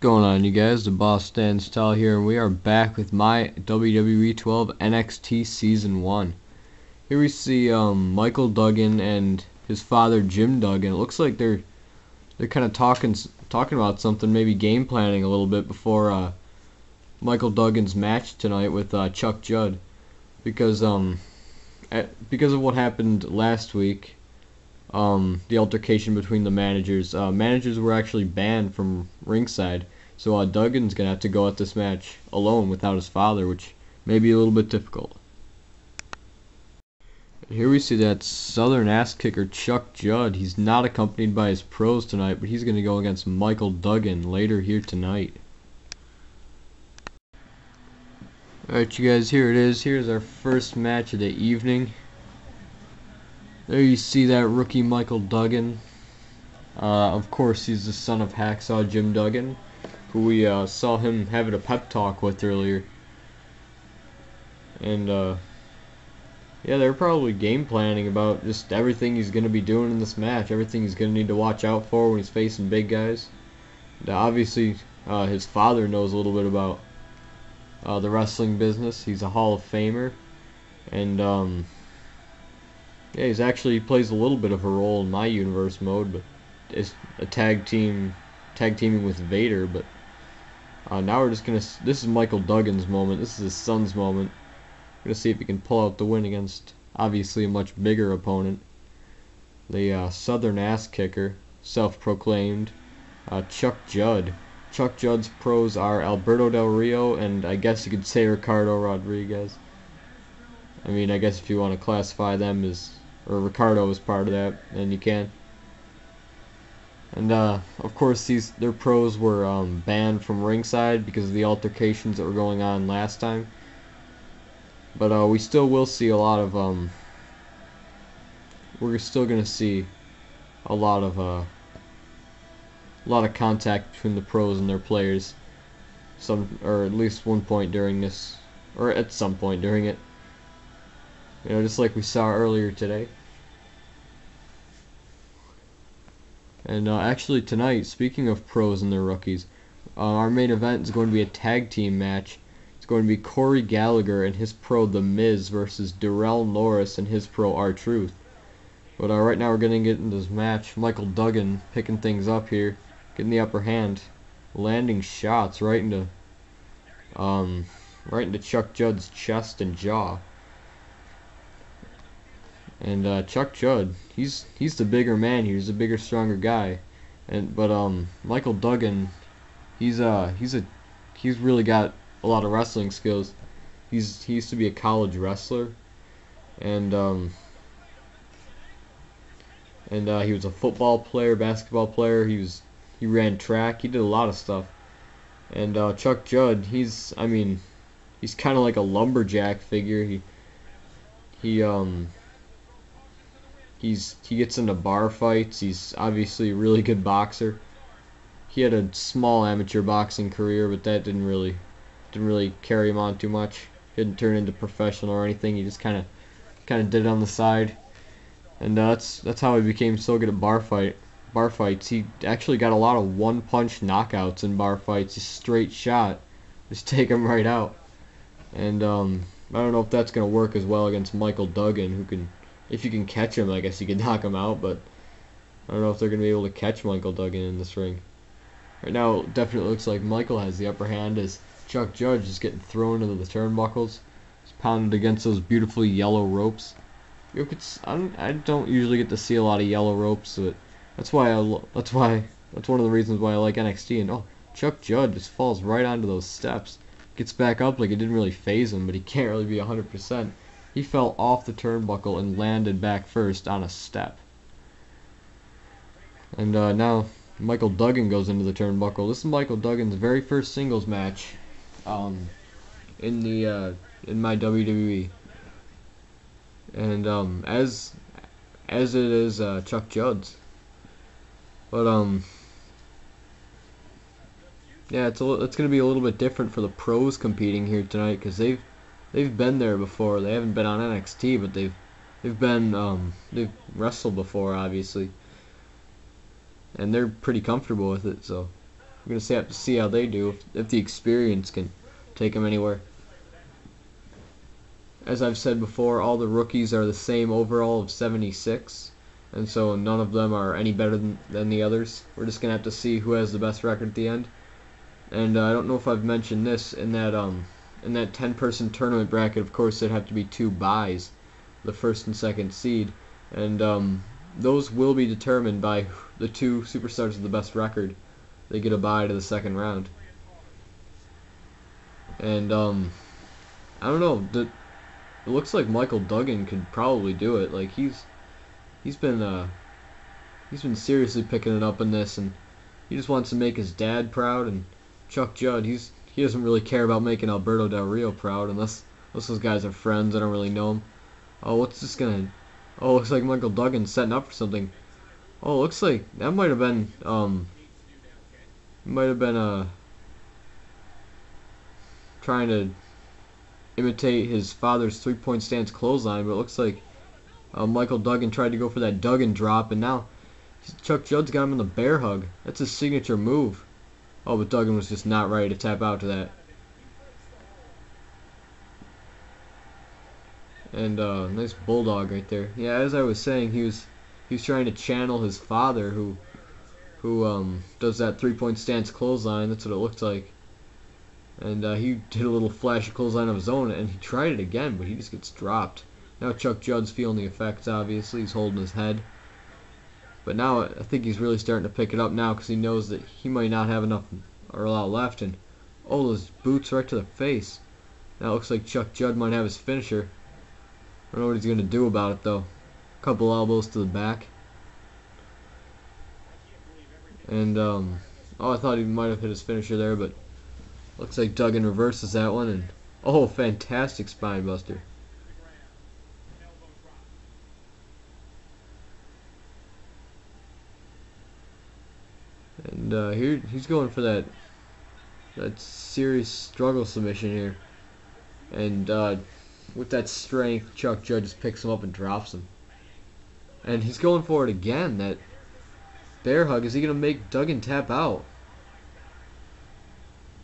Going on, you guys? The boss stands tall here, and we are back with my WWE 12 NXT Season 1. Here we see Michael Duggan and his father Jim Duggan. It looks like they're kind of talking about something, maybe game planning a little bit before Michael Duggan's match tonight with Chuck Judd, because of what happened last week. The altercation between the managers. Managers were actually banned from ringside, so Duggan's gonna have to go at this match alone without his father, which may be a little bit difficult. And here we see that Southern ass kicker Chuck Judd. He's not accompanied by his pros tonight, but he's gonna go against Michael Duggan later here tonight. Alright, you guys, here it is. Here's our first match of the evening. There you see that rookie Michael Duggan. Of course, he's the son of Hacksaw Jim Duggan, who we saw him having a pep talk with earlier. And yeah, they're probably game planning about just everything he's going to be doing in this match, everything he's going to need to watch out for when he's facing big guys. And, obviously, his father knows a little bit about the wrestling business. He's a Hall of Famer, and yeah, he plays a little bit of a role in my universe mode, but it's a tag teaming with Vader. But now we're just this is Michael Duggan's moment. This is his son's moment. We're gonna see if he can pull out the win against obviously a much bigger opponent, the Southern ass kicker, self-proclaimed, Chuck Judd. Chuck Judd's pros are Alberto Del Rio and I guess you could say Ricardo Rodriguez. I mean, I guess if you want to classify them as, or Ricardo as part of that, then you can. And of course, their pros were banned from ringside because of the altercations that were going on last time. But we still will see a lot of we're still gonna see a lot of contact between the pros and their players. Or at least one point during this, or at some point during it. You know, just like we saw earlier today. And actually tonight, speaking of pros and their rookies, our main event is going to be a tag team match. It's going to be Cory Gallagher and his pro The Miz versus Darrell Norris and his pro R-Truth. But right now we're going to get into this match. Michael Duggan picking things up here, getting the upper hand, landing shots right into Chuck Judd's chest and jaw. And Chuck Judd, he's the bigger man here. He's the bigger, stronger guy. But Michael Duggan, he's really got a lot of wrestling skills. He used to be a college wrestler, and he was a football player, basketball player. He ran track. He did a lot of stuff. And Chuck Judd, he's kind of like a lumberjack figure. He gets into bar fights. He's obviously a really good boxer. He had a small amateur boxing career, but that didn't really carry him on too much. He didn't turn into professional or anything. He just kind of did it on the side, and that's how he became so good at bar fights. He actually got a lot of one-punch knockouts in bar fights. Just straight shot, just take him right out. And I don't know if that's gonna work as well against Michael Duggan, who can. If you can catch him, I guess you can knock him out, but I don't know if they're going to be able to catch Michael Duggan in this ring. Right now, it definitely looks like Michael has the upper hand as Chuck Judd is getting thrown into the turnbuckles. He's pounded against those beautifully yellow ropes. I don't usually get to see a lot of yellow ropes, but that's one of the reasons why I like NXT. And Chuck Judd just falls right onto those steps, gets back up like it didn't really phase him, but he can't really be 100%. He fell off the turnbuckle and landed back first on a step. And now Michael Duggan goes into the turnbuckle. This is Michael Duggan's very first singles match in my WWE. And as it is Chuck Judd's. But yeah, it's going to be a little bit different for the pros competing here tonight, because they've been there before. They haven't been on NXT, but they've wrestled before, obviously, and they're pretty comfortable with it. So We're gonna have to see how they do, if the experience can take them anywhere. As I've said before, all the rookies are the same overall of 76, and so none of them are any better than the others. We're just gonna have to see who has the best record at the end. And I don't know if I've mentioned this in that 10-person tournament bracket. Of course, there'd have to be 2 buys, the first and second seed, and those will be determined by the 2 superstars with the best record. They get a bye to the second round. And I don't know. It looks like Michael Duggan could probably do it. Like he's been seriously picking it up in this, and he just wants to make his dad proud. And Chuck Judd, he doesn't really care about making Alberto Del Rio proud, unless those guys are friends. I don't really know him. Oh, what's this gonna? Oh, looks like Michael Duggan's setting up for something. Oh, looks like that might have been trying to imitate his father's 3-point stance clothesline, but it looks like Michael Duggan tried to go for that Duggan drop, and now Chuck Judd's got him in the bear hug. That's his signature move. Oh, but Duggan was just not ready to tap out to that. And nice bulldog right there. Yeah, as I was saying, he was trying to channel his father, who does that 3-point stance clothesline. That's what it looked like. And he did a little flash of clothesline of his own, and he tried it again, but he just gets dropped. Now Chuck Judd's feeling the effects. Obviously, he's holding his head. But now I think he's really starting to pick it up now, because he knows that he might not have enough or a lot left. And oh, those boots right to the face. Now it looks like Chuck Judd might have his finisher. I don't know what he's gonna do about it though. Couple elbows to the back. And oh, I thought he might have hit his finisher there, but looks like Duggan reverses that one, and oh, fantastic spine buster. And here he's going for that serious struggle submission here, and with that strength, Chuck Judd just picks him up and drops him. And he's going for it again. That bear hug. Is he gonna make Duggan tap out?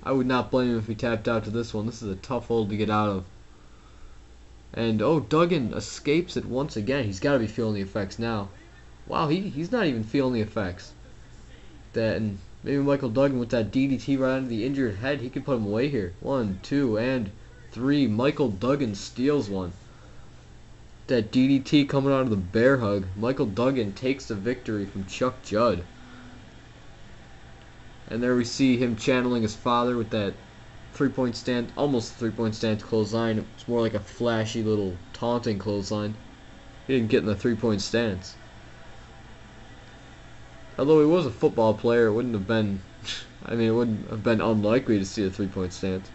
I would not blame him if he tapped out to this one. This is a tough hold to get out of. And oh, Duggan escapes it once again. He's got to be feeling the effects now. Wow, he's not even feeling the effects. That, and maybe Michael Duggan with that DDT right under the injured head, he could put him away here. 1, 2, and 3. Michael Duggan steals one. That DDT coming out of the bear hug. Michael Duggan takes the victory from Chuck Judd. And there we see him channeling his father with that 3-point stance, almost 3-point stance clothesline. It's more like a flashy little taunting clothesline. He didn't get in the 3-point stance. Although he was a football player, it wouldn't have been, I mean, it wouldn't have been unlikely to see a 3-point stance.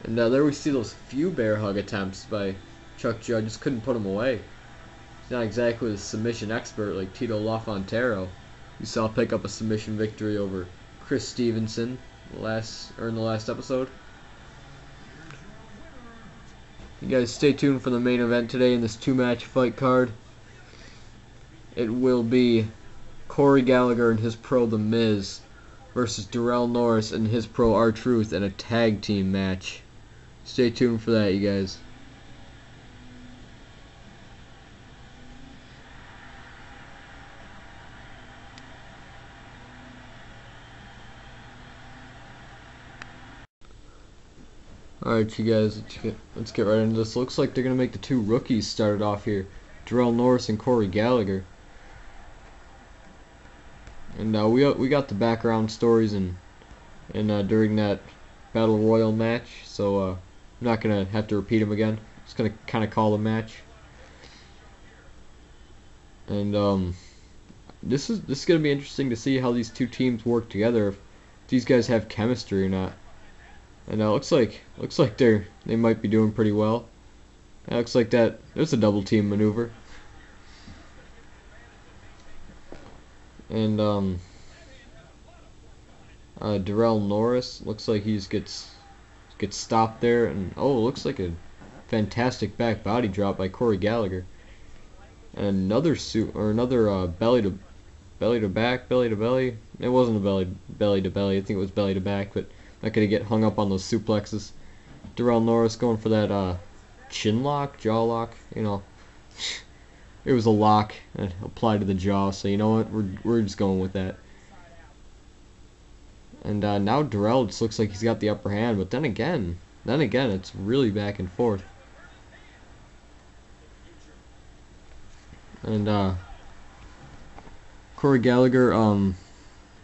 And there we see those few bear hug attempts by Chuck Judd. Just couldn't put him away. He's not exactly a submission expert like Tito LaFontero. We saw pick up a submission victory over Chris Stevenson in the last episode. You guys stay tuned for the main event today in this 2-match fight card. It will be Cory Gallagher and his pro The Miz versus Darrell Norris and his pro R-Truth in a tag team match. Stay tuned for that, you guys. Alright, you guys, let's get right into this. Looks like they're going to make the 2 rookies started off here. Darrell Norris and Cory Gallagher. And we got the background stories and during that Battle Royal match, so I'm not going to have to repeat them again. Just going to kind of call the match. And this is going to be interesting to see how these 2 teams work together, if these guys have chemistry or not. And looks like they might be doing pretty well. It looks like that there's a double team maneuver. And Darrell Norris looks like he just gets stopped there, and oh, it looks like a fantastic back body drop by Cory Gallagher. And another belly belly to back, belly to belly. It wasn't a belly to belly. I think it was belly to back, but not gonna get hung up on those suplexes. Darrell Norris going for that chin lock, jaw lock. You know, it was a lock and applied to the jaw. So you know what? We're just going with that. And now Darrell just looks like he's got the upper hand, but then again, it's really back and forth. And Cory Gallagher,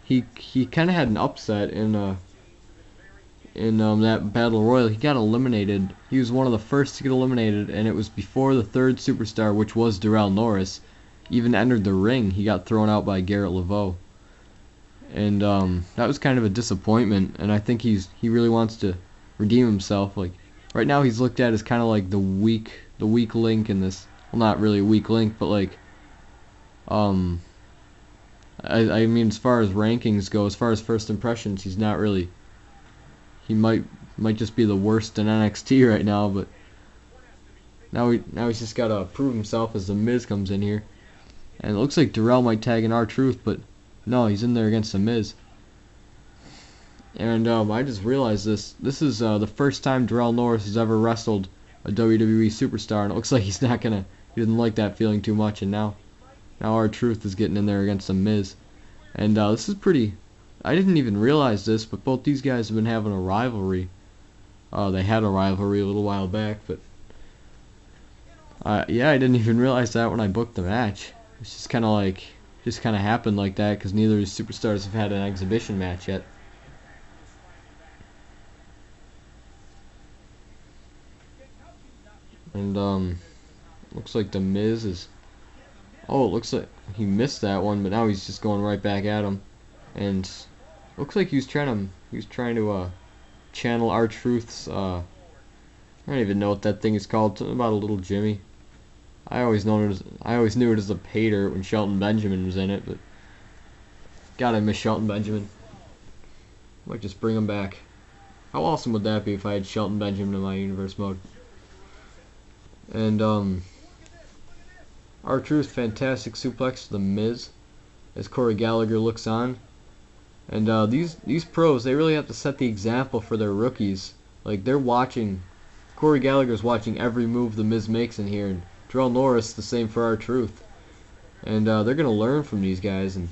he kind of had an upset in that battle royal. He got eliminated. He was one of the first to get eliminated, and it was before the third superstar, which was Darrell Norris, even entered the ring. He got thrown out by Garrett Laveau. And that was kind of a disappointment, and I think he really wants to redeem himself. Like right now he's looked at as kind of like the weak link in this. Well, not really a weak link, but like I mean, as far as rankings go, as far as first impressions, he's not really. He might just be the worst in NXT right now, but now he's just got to prove himself as the Miz comes in here. And it looks like Darrell might tag in R-Truth, but no, he's in there against the Miz. And I just realized this. This is the first time Darrell Norris has ever wrestled a WWE superstar, and it looks like he doesn't like that feeling too much. And now R-Truth is getting in there against the Miz. And this is pretty. I didn't even realize this, but both these guys have been having a rivalry. They had a rivalry a little while back, but yeah, I didn't even realize that when I booked the match. It's just kind of happened like that because neither of these superstars have had an exhibition match yet. And looks like the Miz is. Oh, it looks like he missed that one, but now he's just going right back at him. And looks like he was trying to channel R-Truth's. I don't even know what that thing is called. Something about a little Jimmy. I always knew it as a pay dirt when Shelton Benjamin was in it, but God, I miss Shelton Benjamin. Might just bring him back. How awesome would that be if I had Shelton Benjamin in my universe mode? And R-Truth fantastic suplex to the Miz as Cory Gallagher looks on. And these pros, they really have to set the example for their rookies. Like they're watching. Cory Gallagher's watching every move the Miz makes in here, and Darrell Norris the same for R-Truth. And they're gonna learn from these guys, and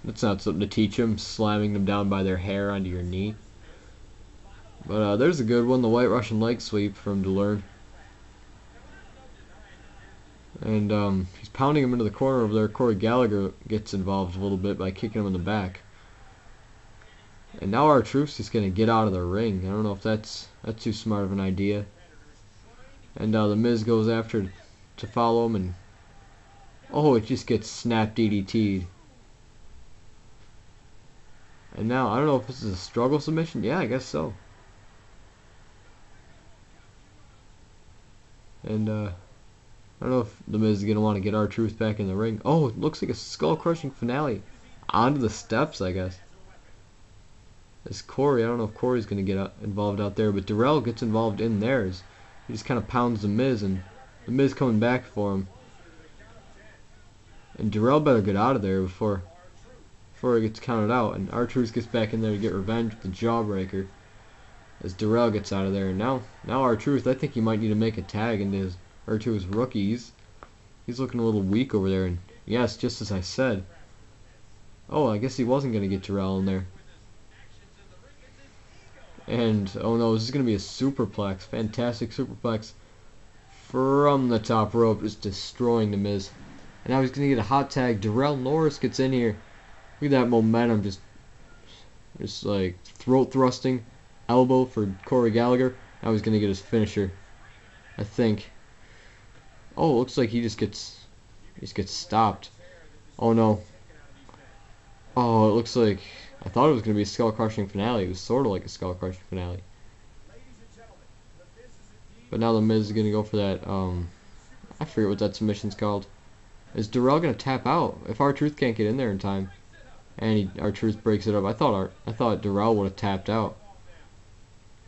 that's not something to teach them, slamming them down by their hair onto your knee. But there's a good one, the White Russian leg sweep from DeLearn. And he's pounding him into the corner over there. Cory Gallagher gets involved a little bit by kicking him in the back. And now R-Truth's just gonna get out of the ring. I don't know if that's too smart of an idea. And the Miz goes after to follow him, and oh, it just gets snap DDT'd. And now I don't know if this is a struggle submission. Yeah, I guess so. And I don't know if the Miz is gonna want to get R-Truth back in the ring. Oh, it looks like a skull-crushing finale onto the steps, I guess. It's Cory. I don't know if Cory's going to get involved out there, but Darrell gets involved in theirs. He just kind of pounds the Miz, and the Miz coming back for him. And Darrell better get out of there before he gets counted out. And R-Truth gets back in there to get revenge with the jawbreaker as Darrell gets out of there. And now R-Truth, I think he might need to make a tag into his rookies. He's looking a little weak over there. And yes, just as I said. Oh, I guess he wasn't going to get Darrell in there. And oh no, this is going to be a superplex. Fantastic superplex from the top rope, just destroying the Miz. And now he's going to get a hot tag. Darrell Norris gets in here. Look at that momentum, just like throat thrusting, elbow for Cory Gallagher. Now he's going to get his finisher, I think. Oh, it looks like he just gets stopped. Oh no. Oh, it looks like I thought it was going to be a skull-crushing finale. It was sort of like a skull-crushing finale. But now the Miz is going to go for that, I forget what that submission's called. Is Darrell going to tap out? If R-Truth can't get in there in time, and R-Truth breaks it up, I thought Darrell would have tapped out.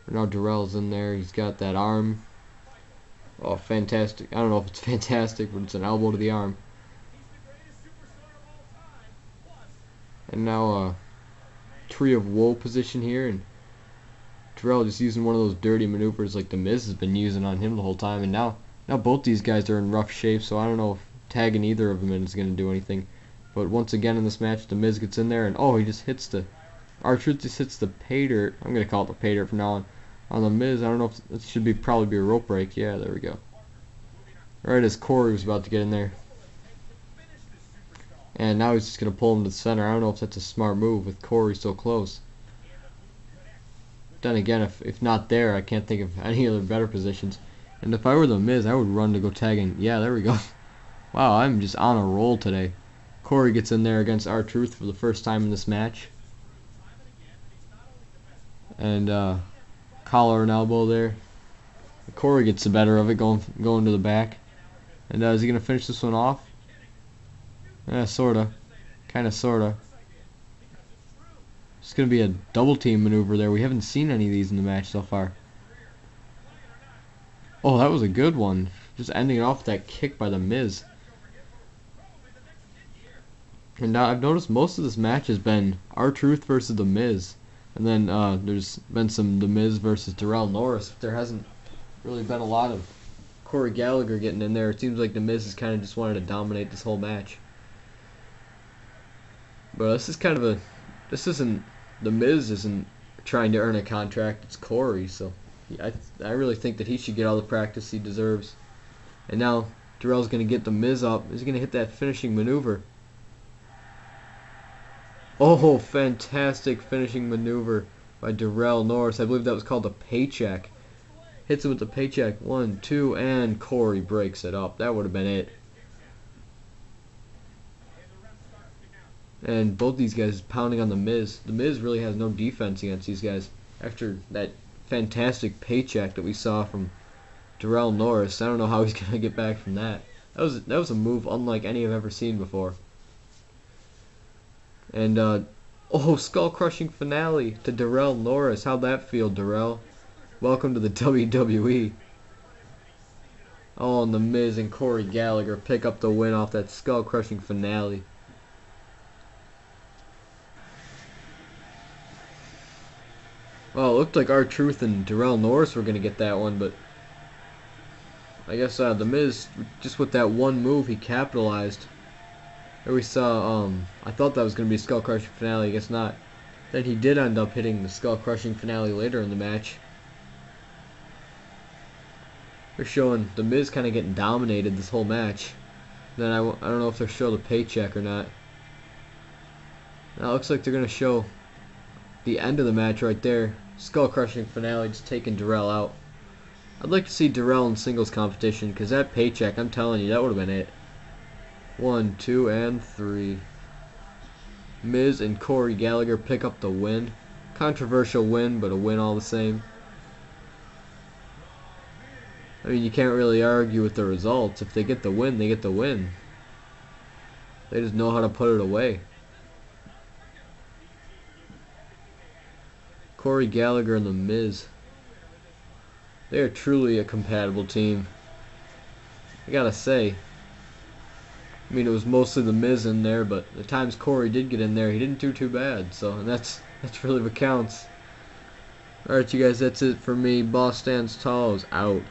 But now Darrell's in there. He's got that arm. Oh, fantastic. I don't know if it's fantastic, but it's an elbow to the arm. And now Tree of Woe position here, and Darrell just using one of those dirty maneuvers like the Miz has been using on him the whole time. And now both these guys are in rough shape, so I don't know if tagging either of them in is going to do anything. But once again in this match, the Miz gets in there, and oh, he just hits the R-Truth just hits the pay dirt. I'm going to call it the pay dirt from now on the Miz. I don't know if it should be probably be a rope break. Yeah, there we go. Right as Cory was about to get in there. And now he's just going to pull him to the center. I don't know if that's a smart move with Cory so close. Then again, if not there, I can't think of any other better positions. And if I were the Miz, I would run to go tag in. Yeah, there we go. Wow, I'm just on a roll today. Cory gets in there against R-Truth for the first time in this match. And collar and elbow there. Cory gets the better of it, going to the back. And is he going to finish this one off? Yeah, sorta. Kinda, sorta. It's going to be a double team maneuver there. We haven't seen any of these in the match so far. Oh, that was a good one. Just ending it off with that kick by the Miz. And now I've noticed most of this match has been R-Truth versus the Miz. And then there's been some the Miz versus Darrell Norris. There hasn't really been a lot of Cory Gallagher getting in there. It seems like the Miz has kind of just wanted to dominate this whole match. But this is kind of the Miz isn't trying to earn a contract. It's Cory, so I really think that he should get all the practice he deserves. And now Darrell's going to get the Miz up. He's going to hit that finishing maneuver. Oh, fantastic finishing maneuver by Darrell Norris. I believe that was called a paycheck. Hits him with the paycheck. 1, 2, and Cory breaks it up. That would have been it. And both these guys pounding on the Miz. The Miz really has no defense against these guys. After that fantastic paycheck that we saw from Darrell Norris, I don't know how he's going to get back from that. That was a move unlike any I've ever seen before. And, oh, skull-crushing finale to Darrell Norris. How'd that feel, Darrell? Welcome to the WWE. Oh, and the Miz and Cory Gallagher pick up the win off that skull-crushing finale. Well, it looked like R-Truth and Darrell Norris were going to get that one, but I guess the Miz, just with that one move, he capitalized. There we saw, I thought that was going to be a skull-crushing finale, I guess not. Then he did end up hitting the skull-crushing finale later in the match. They're showing the Miz kind of getting dominated this whole match. Then I don't know if they're showing the paycheck or not. Now it looks like they're going to show the end of the match right there. Skull-crushing finale, just taking Darrell out. I'd like to see Darrell in singles competition, because that paycheck, I'm telling you, that would have been it. 1, 2, and 3. Miz and Cory Gallagher pick up the win. Controversial win, but a win all the same. I mean, you can't really argue with the results. If they get the win, they get the win. They just know how to put it away. Cory Gallagher and the Miz. They are truly a compatible team. I gotta say. I mean, it was mostly the Miz in there, but the times Cory did get in there, he didn't do too bad. So, and that's really what counts. Alright, you guys, that's it for me. Boss Stands Tall is out.